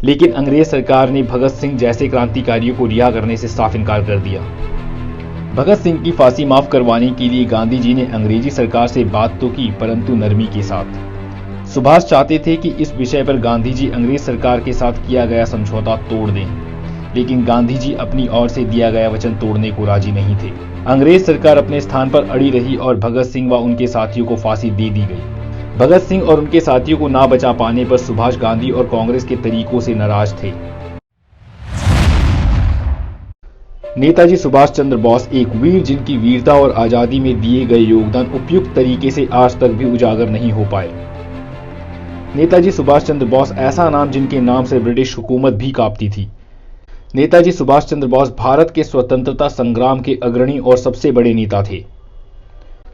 लेकिन अंग्रेज सरकार ने भगत सिंह जैसे क्रांतिकारियों को रिहा करने से साफ इनकार कर दिया। भगत सिंह की फांसी माफ करवाने के लिए गांधी जी ने अंग्रेजी सरकार से बात तो की, परंतु नरमी के साथ। सुभाष चाहते थे कि इस विषय पर गांधी जी अंग्रेज सरकार के साथ किया गया समझौता तोड़ दें, लेकिन गांधी जी अपनी ओर से दिया गया वचन तोड़ने को राजी नहीं थे। अंग्रेज सरकार अपने स्थान पर अड़ी रही और भगत सिंह व उनके साथियों को फांसी दे दी गई। भगत सिंह और उनके साथियों को ना बचा पाने पर सुभाष गांधी और कांग्रेस के तरीकों से नाराज थे। नेताजी सुभाष चंद्र बोस एक वीर जिनकी वीरता और आजादी में दिए गए योगदान उपयुक्त तरीके से आज तक भी उजागर नहीं हो पाए। नेताजी सुभाष चंद्र बोस ऐसा नाम जिनके नाम से ब्रिटिश हुकूमत भी कांपती थी। नेताजी सुभाष चंद्र बोस भारत के स्वतंत्रता संग्राम के अग्रणी और सबसे बड़े नेता थे।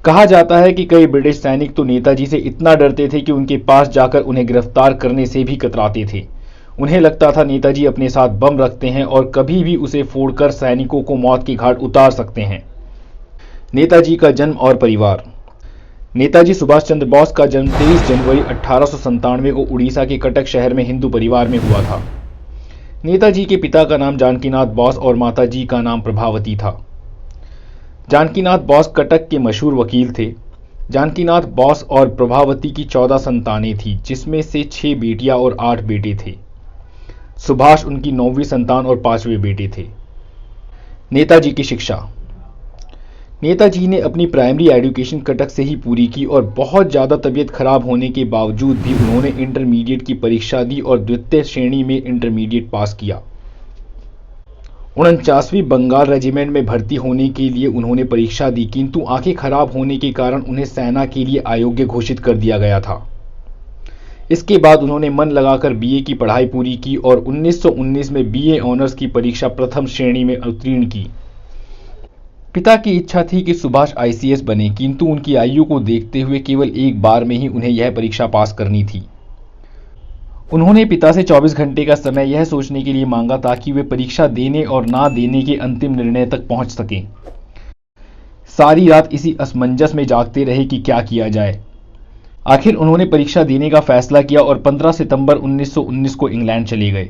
कहा जाता है कि कई ब्रिटिश सैनिक तो नेताजी से इतना डरते थे कि उनके पास जाकर उन्हें गिरफ्तार करने से भी कतराते थे। उन्हें लगता था नेताजी अपने साथ बम रखते हैं और कभी भी उसे फोड़कर सैनिकों को मौत के घाट उतार सकते हैं। नेताजी का जन्म और परिवार। नेताजी सुभाष चंद्र बोस का जन्म 23 जनवरी 1897 को उड़ीसा के कटक शहर में हिंदू परिवार में हुआ था। नेताजी के पिता का नाम जानकीनाथ बोस और माताजी का नाम प्रभावती था। जानकीनाथ बोस कटक के मशहूर वकील थे। जानकीनाथ बोस और प्रभावती की 14 संतानें थीं, जिसमें से 6 बेटियां और 8 बेटे थे। सुभाष उनकी 9वीं संतान और 5वें बेटे थे। नेताजी की शिक्षा। नेताजी ने अपनी प्राइमरी एजुकेशन कटक से ही पूरी की और बहुत ज़्यादा तबीयत खराब होने के बावजूद भी उन्होंने इंटरमीडिएट की परीक्षा दी और द्वितीय श्रेणी में इंटरमीडिएट पास किया। 49वीं बंगाल रेजिमेंट में भर्ती होने के लिए उन्होंने परीक्षा दी, किंतु आंखें खराब होने के कारण उन्हें सेना के लिए अयोग्य घोषित कर दिया गया था। इसके बाद उन्होंने मन लगाकर बीए की पढ़ाई पूरी की और 1919 में बीए ऑनर्स की परीक्षा प्रथम श्रेणी में उत्तीर्ण की। पिता की इच्छा थी कि सुभाष आईसीएस बने, किंतु उनकी आयु को देखते हुए केवल एक बार में ही उन्हें यह परीक्षा पास करनी थी। उन्होंने पिता से 24 घंटे का समय यह सोचने के लिए मांगा ताकि वे परीक्षा देने और ना देने के अंतिम निर्णय तक पहुंच सकें। सारी रात इसी असमंजस में जागते रहे कि क्या किया जाए। आखिर उन्होंने परीक्षा देने का फैसला किया और 15 सितंबर 1919 को इंग्लैंड चले गए।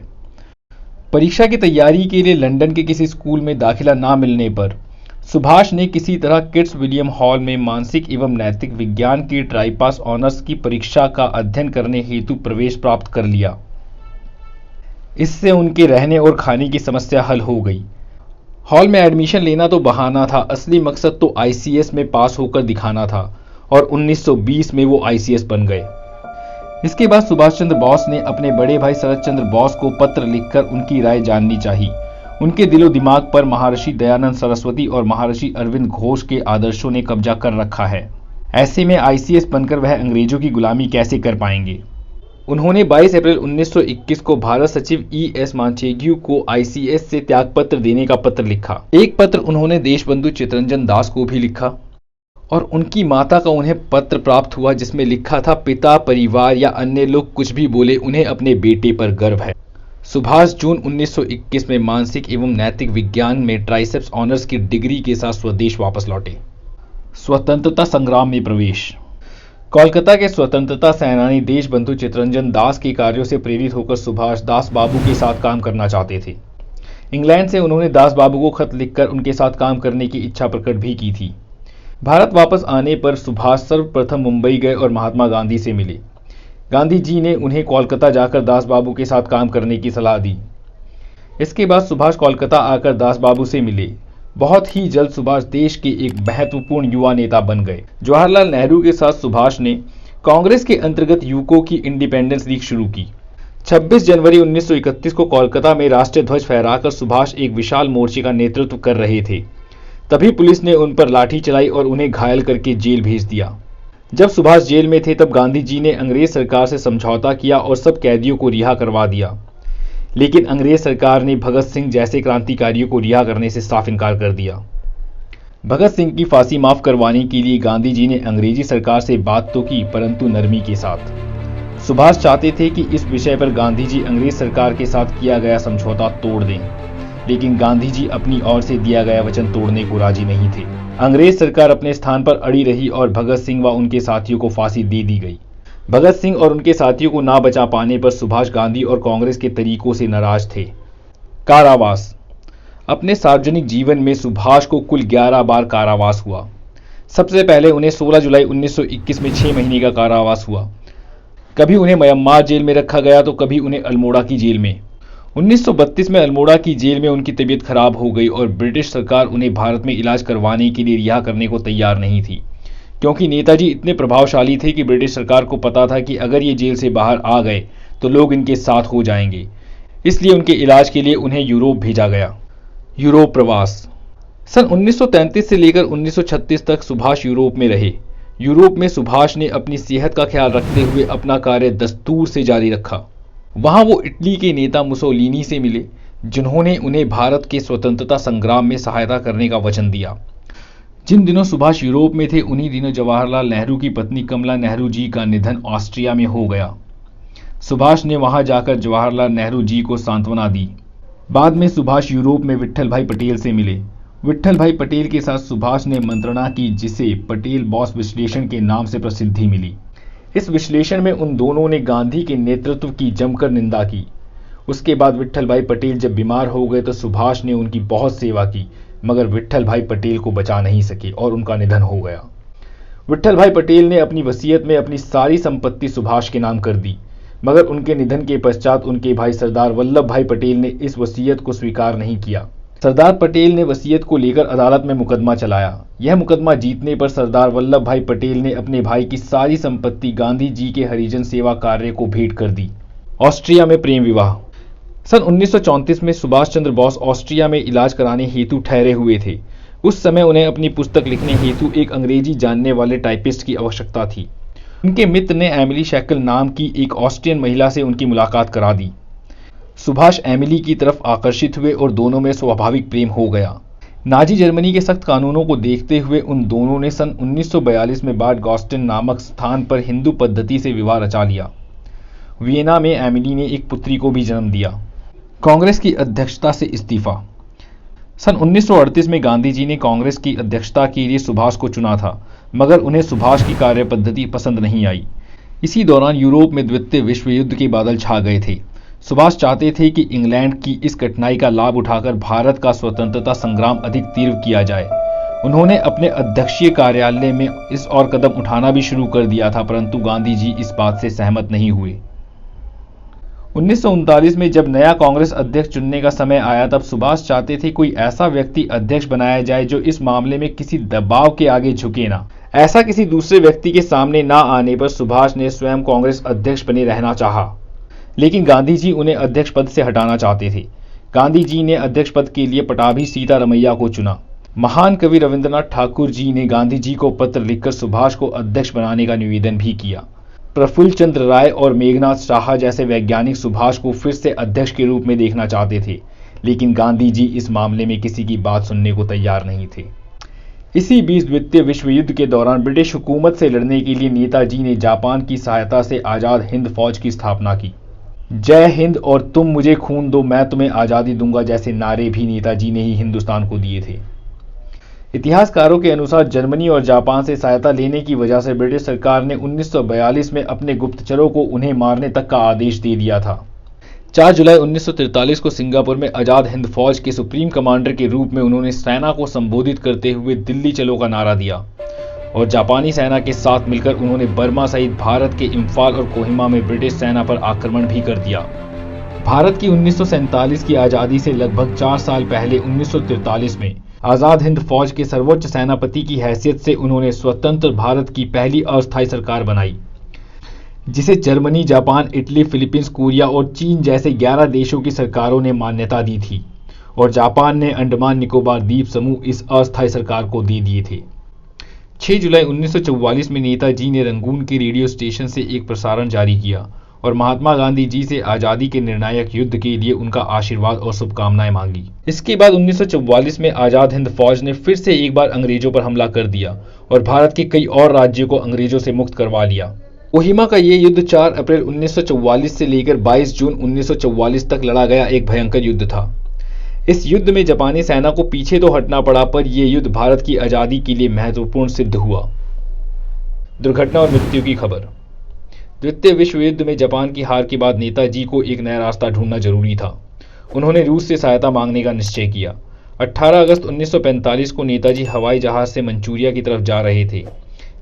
परीक्षा की तैयारी के लिए लंदन के किसी स्कूल में दाखिला ना मिलने पर सुभाष ने किसी तरह किड्स विलियम हॉल में मानसिक एवं नैतिक विज्ञान की ट्राईपास ऑनर्स की परीक्षा का अध्ययन करने हेतु प्रवेश प्राप्त कर लिया। इससे उनके रहने और खाने की समस्या हल हो गई। हॉल में एडमिशन लेना तो बहाना था, असली मकसद तो आईसीएस में पास होकर दिखाना था और 1920 में वो आईसीएस बन गए। इसके बाद सुभाष चंद्र बोस ने अपने बड़े भाई शरद चंद्र बोस को पत्र लिखकर उनकी राय जाननी चाहिए। उनके दिलो दिमाग पर महर्षि दयानंद सरस्वती और महर्षि अरविंद घोष के आदर्शों ने कब्जा कर रखा है। ऐसे में आईसीएस बनकर वह अंग्रेजों की गुलामी कैसे कर पाएंगे। उन्होंने 22 अप्रैल 1921 को भारत सचिव ई.एस. मांचेग्यू को आईसीएस से त्यागपत्र देने का पत्र लिखा। एक पत्र उन्होंने देशबंधु चित्तरंजन दास को भी लिखा और उनकी माता का उन्हें पत्र प्राप्त हुआ, जिसमें लिखा था, पिता, परिवार या अन्य लोग कुछ भी बोले, उन्हें अपने बेटे पर गर्व है। सुभाष जून 1921 में मानसिक एवं नैतिक विज्ञान में ट्राइसेप्स ऑनर्स की डिग्री के साथ स्वदेश वापस लौटे। स्वतंत्रता संग्राम में प्रवेश। कोलकाता के स्वतंत्रता सेनानी देशबंधु चित्तरंजन दास के कार्यों से प्रेरित होकर सुभाष दास बाबू के साथ काम करना चाहते थे। इंग्लैंड से उन्होंने दास बाबू को खत लिखकर उनके साथ काम करने की इच्छा प्रकट भी की थी। भारत वापस आने पर सुभाष सर्वप्रथम मुंबई गए और महात्मा गांधी से मिले। गांधी जी ने उन्हें कोलकाता जाकर दास बाबू के साथ काम करने की सलाह दी। इसके बाद सुभाष कोलकाता आकर दास बाबू से मिले। बहुत ही जल्द सुभाष देश के एक महत्वपूर्ण युवा नेता बन गए। जवाहरलाल नेहरू के साथ सुभाष ने कांग्रेस के अंतर्गत युवकों की इंडिपेंडेंस लीग शुरू की। 26 जनवरी 1931 को कोलकाता में राष्ट्रीय ध्वज फहराकर सुभाष एक विशाल मोर्चे का नेतृत्व कर रहे थे। तभी पुलिस ने उन पर लाठी चलाई और उन्हें घायल करके जेल भेज दिया। जब सुभाष जेल में थे तब गांधी जी ने अंग्रेज सरकार से समझौता किया और सब कैदियों को रिहा करवा दिया, लेकिन अंग्रेज सरकार ने भगत सिंह जैसे क्रांतिकारियों को रिहा करने से साफ इनकार कर दिया। भगत सिंह की फांसी माफ करवाने के लिए गांधी जी ने अंग्रेजी सरकार से बात तो की, परंतु नरमी के साथ। सुभाष चाहते थे कि इस विषय पर गांधी जी अंग्रेज सरकार के साथ किया गया समझौता तोड़ दें, लेकिन गांधी जी अपनी ओर से दिया गया वचन तोड़ने को राजी नहीं थे। अंग्रेज सरकार अपने स्थान पर अड़ी रही और भगत सिंह व उनके साथियों को फांसी दे दी गई। भगत सिंह और उनके साथियों को ना बचा पाने पर सुभाष गांधी और कांग्रेस के तरीकों से नाराज थे। कारावास। अपने सार्वजनिक जीवन में सुभाष को कुल 11 बार कारावास हुआ। सबसे पहले उन्हें 16 जुलाई 1921 में 6 महीने का कारावास हुआ। कभी उन्हें म्यांमार जेल में रखा गया तो कभी उन्हें अल्मोड़ा की जेल में। 1932 में अल्मोड़ा की जेल में उनकी तबीयत खराब हो गई और ब्रिटिश सरकार उन्हें भारत में इलाज करवाने के लिए रिहा करने को तैयार नहीं थी, क्योंकि नेताजी इतने प्रभावशाली थे कि ब्रिटिश सरकार को पता था कि अगर ये जेल से बाहर आ गए तो लोग इनके साथ हो जाएंगे। इसलिए उनके इलाज के लिए उन्हें यूरोप भेजा गया। यूरोप प्रवास। सन 1933 से लेकर 1936 तक सुभाष यूरोप में रहे। यूरोप में सुभाष ने अपनी सेहत का ख्याल रखते हुए अपना कार्य दस्तूर से जारी रखा। वहां वो इटली के नेता मुसोलिनी से मिले, जिन्होंने उन्हें भारत के स्वतंत्रता संग्राम में सहायता करने का वचन दिया। जिन दिनों सुभाष यूरोप में थे उन्हीं दिनों जवाहरलाल नेहरू की पत्नी कमला नेहरू जी का निधन ऑस्ट्रिया में हो गया। सुभाष ने वहां जाकर जवाहरलाल नेहरू जी को सांत्वना दी। बाद में सुभाष यूरोप में विट्ठल भाई पटेल से मिले। विट्ठल भाई पटेल के साथ सुभाष ने मंत्रणा की, जिसे पटेल बॉस विश्लेषण के नाम से प्रसिद्धि मिली। इस विश्लेषण में उन दोनों ने गांधी के नेतृत्व की जमकर निंदा की। उसके बाद विट्ठल भाई पटेल जब बीमार हो गए तो सुभाष ने उनकी बहुत सेवा की, मगर विट्ठल भाई पटेल को बचा नहीं सके और उनका निधन हो गया। विट्ठल भाई पटेल ने अपनी वसीयत में अपनी सारी संपत्ति सुभाष के नाम कर दी, मगर उनके निधन के पश्चात उनके भाई सरदार वल्लभ भाई पटेल ने इस वसीयत को स्वीकार नहीं किया। सरदार पटेल ने वसीयत को लेकर अदालत में मुकदमा चलाया। यह मुकदमा जीतने पर सरदार वल्लभ भाई पटेल ने अपने भाई की सारी संपत्ति गांधी जी के हरिजन सेवा कार्य को भेंट कर दी। ऑस्ट्रिया में प्रेम विवाह। सन 1934 में सुभाष चंद्र बोस ऑस्ट्रिया में इलाज कराने हेतु ठहरे हुए थे। उस समय उन्हें अपनी पुस्तक लिखने हेतु एक अंग्रेजी जानने वाले टाइपिस्ट की आवश्यकता थी। उनके मित्र ने एमिली शैकल नाम की एक ऑस्ट्रियन महिला से उनकी मुलाकात करा दी। सुभाष एमिली की तरफ आकर्षित हुए और दोनों में स्वाभाविक प्रेम हो गया। नाजी जर्मनी के सख्त कानूनों को देखते हुए उन दोनों ने सन 1942 में बाड गॉस्टेन नामक स्थान पर हिंदू पद्धति से विवाह रचा लिया। वियना में एमिली ने एक पुत्री को भी जन्म दिया। कांग्रेस की अध्यक्षता से इस्तीफा। सन 1938 में गांधी जी ने कांग्रेस की अध्यक्षता के लिए सुभाष को चुना था, मगर उन्हें सुभाष की कार्य पद्धति पसंद नहीं आई। इसी दौरान यूरोप में द्वितीय विश्व युद्ध के बादल छा गए थे। सुभाष चाहते थे कि इंग्लैंड की इस कठिनाई का लाभ उठाकर भारत का स्वतंत्रता संग्राम अधिक तीव्र किया जाए। उन्होंने अपने अध्यक्षीय कार्यालय में इस और कदम उठाना भी शुरू कर दिया था, परंतु गांधी जी इस बात से सहमत नहीं हुए। 1939 में जब नया कांग्रेस अध्यक्ष चुनने का समय आया, तब सुभाष चाहते थे कोई ऐसा व्यक्ति अध्यक्ष बनाया जाए जो इस मामले में किसी दबाव के आगे झुके ना। ऐसा किसी दूसरे व्यक्ति के सामने ना आने पर सुभाष ने स्वयं कांग्रेस अध्यक्ष बने रहना चाहा, लेकिन गांधी जी उन्हें अध्यक्ष पद से हटाना चाहते थे। गांधी जी ने अध्यक्ष पद के लिए पटाभी सीतारमैया को चुना। महान कवि रविंद्रनाथ ठाकुर जी ने गांधी जी को पत्र लिखकर सुभाष को अध्यक्ष बनाने का निवेदन भी किया। प्रफुल्ल चंद्र राय और मेघनाथ साहा जैसे वैज्ञानिक सुभाष को फिर से अध्यक्ष के रूप में देखना चाहते थे, लेकिन गांधी जी इस मामले में किसी की बात सुनने को तैयार नहीं थे। इसी बीच द्वितीय विश्व युद्ध के दौरान ब्रिटिश हुकूमत से लड़ने के लिए नेताजी ने जापान की सहायता से आज़ाद हिंद फौज की स्थापना की। जय हिंद और तुम मुझे खून दो मैं तुम्हें आज़ादी दूंगा जैसे नारे भी नेताजी ने ही हिंदुस्तान को दिए थे। इतिहासकारों के अनुसार जर्मनी और जापान से सहायता लेने की वजह से ब्रिटिश सरकार ने 1942 में अपने गुप्तचरों को उन्हें मारने तक का आदेश दे दिया था। 4 जुलाई 1943 को सिंगापुर में आज़ाद हिंद फौज के सुप्रीम कमांडर के रूप में उन्होंने सेना को संबोधित करते हुए दिल्ली चलो का नारा दिया और जापानी सेना के साथ मिलकर उन्होंने बर्मा सहित भारत के इम्फाल और कोहिमा में ब्रिटिश सेना पर आक्रमण भी कर दिया। भारत की 1947 की आज़ादी से लगभग 4 साल पहले 1943 में आज़ाद हिंद फौज के सर्वोच्च सेनापति की हैसियत से उन्होंने स्वतंत्र भारत की पहली अस्थायी सरकार बनाई, जिसे Germany, Japan, Italy, Philippines, Korea और चीन जैसे 11 देशों की सरकारों ने मान्यता दी थी और जापान ने अंडमान निकोबार द्वीप समूह इस अस्थायी सरकार को दे दिए थे। 6 जुलाई 1944 में नेताजी ने रंगून के रेडियो स्टेशन से एक प्रसारण जारी किया और महात्मा गांधी जी से आज़ादी के निर्णायक युद्ध के लिए उनका आशीर्वाद और शुभकामनाएं मांगी। इसके बाद 1944 में आज़ाद हिंद फौज ने फिर से एक बार अंग्रेजों पर हमला कर दिया और भारत के कई और राज्यों को अंग्रेजों से मुक्त करवा लिया। कोहिमा का ये युद्ध 4 अप्रैल 1944 से लेकर 22 जून 1944 तक लड़ा गया एक भयंकर युद्ध था। इस युद्ध में जापानी सेना को पीछे तो हटना पड़ा, पर यह युद्ध भारत की आज़ादी के लिए महत्वपूर्ण सिद्ध हुआ। दुर्घटना और मृत्यु की खबर। द्वितीय विश्व युद्ध में जापान की हार के बाद नेताजी को एक नया रास्ता ढूंढना जरूरी था। उन्होंने रूस से सहायता मांगने का निश्चय किया। 18 अगस्त 1945 को नेताजी हवाई जहाज से मंचूरिया की तरफ जा रहे थे।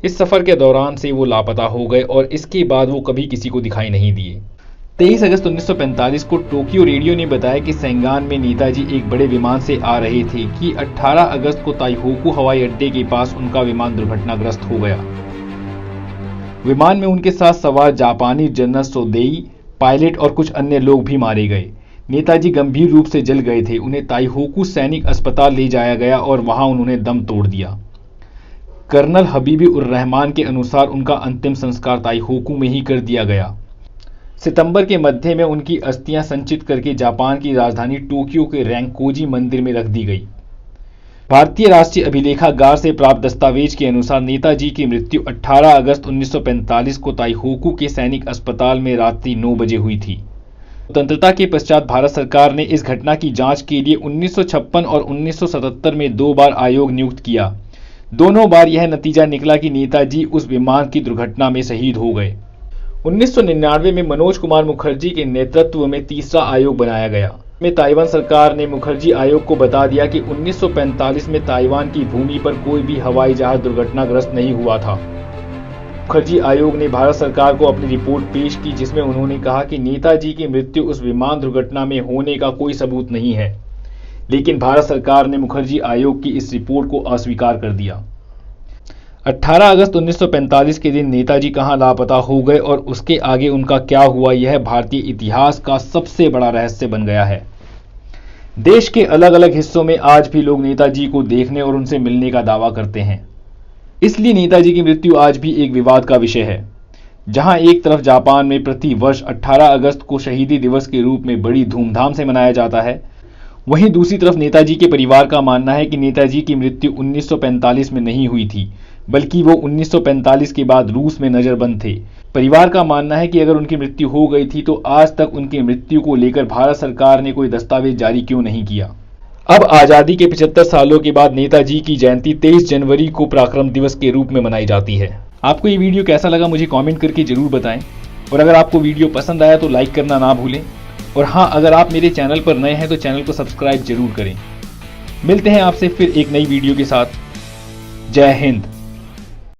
इस सफर के दौरान से वो लापता हो गए और इसके बाद वो कभी किसी को दिखाई नहीं दिए। 23 अगस्त 1945 को टोक्यो रेडियो ने बताया कि सेंगान में नेताजी एक बड़े विमान से आ रहे थे कि 18 अगस्त को ताइहोकू हवाई अड्डे के पास उनका विमान दुर्घटनाग्रस्त हो गया। विमान में उनके साथ सवार जापानी जनरल सोदेई, पायलट और कुछ अन्य लोग भी मारे गए। नेताजी गंभीर रूप से जल गए थे। उन्हें ताइहोकू सैनिक अस्पताल ले जाया गया और वहां उन्होंने दम तोड़ दिया। कर्नल हबीबी उर रहमान के अनुसार उनका अंतिम संस्कार ताइहोकू में ही कर दिया गया। सितंबर के मध्य में उनकी अस्थियां संचित करके जापान की राजधानी टोक्यो के रैंकोजी मंदिर में रख दी गई। भारतीय राष्ट्रीय अभिलेखागार से प्राप्त दस्तावेज के अनुसार नेताजी की मृत्यु 18 अगस्त 1945 को ताइहोकू के सैनिक अस्पताल में रात्रि 9 बजे हुई थी। स्वतंत्रता के पश्चात भारत सरकार ने इस घटना की जांच के लिए 1956 और 1977 में 2 बार आयोग नियुक्त किया। दोनों बार यह नतीजा निकला कि नेताजी उस विमान की दुर्घटना में शहीद हो गए। 1999 में मनोज कुमार मुखर्जी के नेतृत्व में तीसरा आयोग बनाया गया। में ताइवान सरकार ने मुखर्जी आयोग को बता दिया कि 1945 में ताइवान की भूमि पर कोई भी हवाई जहाज दुर्घटनाग्रस्त नहीं हुआ था। मुखर्जी आयोग ने भारत सरकार को अपनी रिपोर्ट पेश की, जिसमें उन्होंने कहा कि नेताजी की मृत्यु उस विमान दुर्घटना में होने का कोई सबूत नहीं है, लेकिन भारत सरकार ने मुखर्जी आयोग की इस रिपोर्ट को अस्वीकार कर दिया। 18 अगस्त 1945 के दिन नेताजी कहां लापता हो गए और उसके आगे उनका क्या हुआ, यह भारतीय इतिहास का सबसे बड़ा रहस्य बन गया है। देश के अलग अलग हिस्सों में आज भी लोग नेताजी को देखने और उनसे मिलने का दावा करते हैं। इसलिए नेताजी की मृत्यु आज भी एक विवाद का विषय है। जहां एक तरफ जापान में प्रति वर्ष 18 अगस्त को शहीदी दिवस के रूप में बड़ी धूमधाम से मनाया जाता है, वहीं दूसरी तरफ नेताजी के परिवार का मानना है कि नेताजी की मृत्यु 1945 में नहीं हुई थी, बल्कि वो 1945 के बाद रूस में नजरबंद थे। परिवार का मानना है कि अगर उनकी मृत्यु हो गई थी तो आज तक उनकी मृत्यु को लेकर भारत सरकार ने कोई दस्तावेज जारी क्यों नहीं किया। अब आजादी के 75 सालों के बाद नेताजी की जयंती 23 जनवरी को पराक्रम दिवस के रूप में मनाई जाती है। आपको ये वीडियो कैसा लगा मुझे कमेंट करके जरूर बताएं, और अगर आपको वीडियो पसंद आया तो लाइक करना ना भूलें, और हाँ, अगर आप मेरे चैनल पर नए हैं तो चैनल को सब्सक्राइब जरूर करें। मिलते हैं आपसे फिर एक नई वीडियो के साथ। जय हिंद।